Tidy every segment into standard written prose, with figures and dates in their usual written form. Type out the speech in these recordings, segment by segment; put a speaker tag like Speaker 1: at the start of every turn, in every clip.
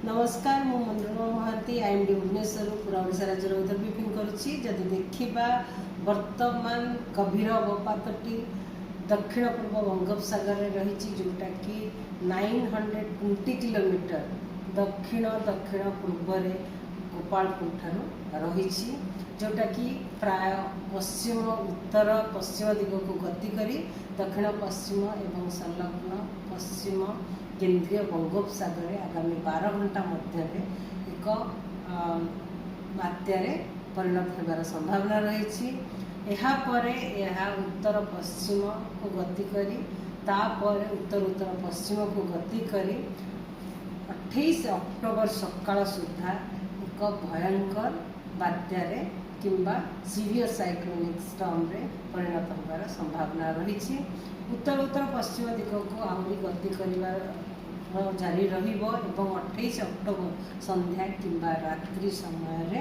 Speaker 1: नमस्कार मु मनोरमा महांती आईएमडी भुवनेश्वर पूरा ओडिशा राज्य उदर ब्रीफिंग करुच्ची जदि देखा वर्तमान गभीर अवपातटी दक्षिण पूर्व बंगोपसागर रही जोटा कि 920 किलोमीटर दक्षिण दक्षिण पूर्व गोपालपुर ठार रही जोटा कि प्राय पश्चिम उत्तर पश्चिम दिग को गति करी दक्षिण पश्चिम एवं संलग्न पश्चिम केंद्रीय बंगोपसागर आगामी 12 घंटा मध्य एक बात्यारे परिणत होबार संभावना रही। उत्तर पश्चिम को गति करी तापर उत्तर उत्तर पश्चिम को गति करी 28 अक्टोबर सकाळ सुधा एक भयंकर बात्यारे किंबा सीवियर साइक्लोनिक स्टॉर्म रे परिणत होबार संभावना रही। उत्तर उत्तर पश्चिम दिग को आहरी गति कर जारी रहिबो एवं 28 अक्टोबर संध्या किंबा रात्रि समय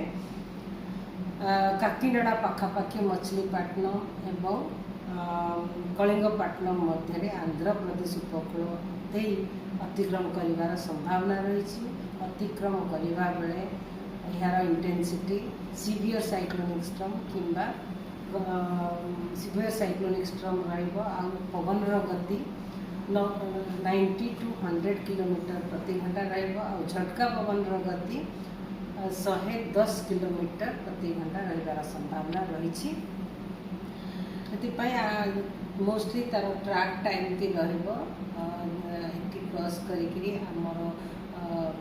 Speaker 1: काकीनाडा पाखापाखि मछलीपाटनम एवं कलिंगपाटनम मध्य आंध्र प्रदेश उपकूल दे अतिक्रम कर संभावना रही। अतिक्रम करने बेले यार इंटेंसिटी सीवियर साइक्लोनिक स्टॉर्म किंबा सीवियर साइक्लोनिक स्टॉर्म पवन गति 90 to 100 किलोमीटर प्रति घंटा झटका पवन गति 110 किलोमीटर प्रति घंटा रही संभावना रही। मोस्टली तार ट्रैक टाइम भी क्रॉस करमर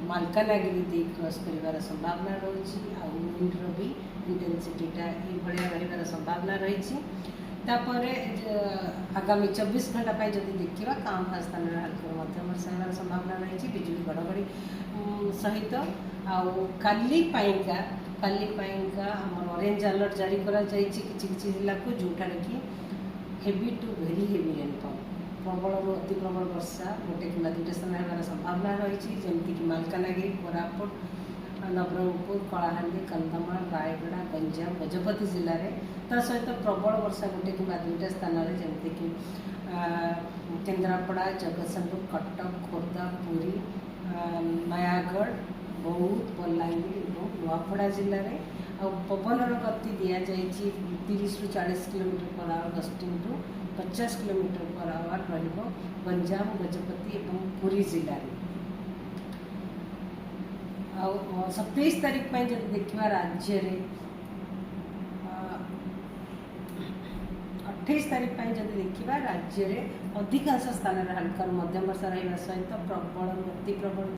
Speaker 1: मालकानगिरी दे क्रॉस कर संभावना रही। विंडर भी इंटेंसिटीटा ये संभावना रही। आगामी 24 घंटा जब देखा कां स्थान हल्का मध्यम वर्षा होगार संभावना रही बिजुली घड़घड़ी सहित काली आम ऑरेंज अलर्ट जारी करा किसी जिला को जोटा कि heavy to very heavy rainfall प्रबल अति प्रबल वर्षा गोटे कि दुईटा स्थान होगार संभावना रही जमीक मालकानगिरी कोरापुट नवरंगपुर कलाहांडी कंधमाल रायगड़ा गंजाम गजपति जिले में सहित प्रबल वर्षा गोटे कि दुईटा स्थान जमीक केन्द्रापड़ा जगतसिंहपुर कटक खोर्धा पुरी नयागढ़ बौद्ध बलांगीर और नुआपड़ा जिले में पवन गति दि जाए 30 ରୁ 40 kilometre per hour gusting to 50 kilometre per hour Ganjam Gajapati और पुरी जिले में। 27 तारीख में जब देखा राज्य 28 तारीख में जब देखा राज्य में अधिकांश स्थान हल्का मध्यम वर्षा रहा सहित प्रबल अति प्रबल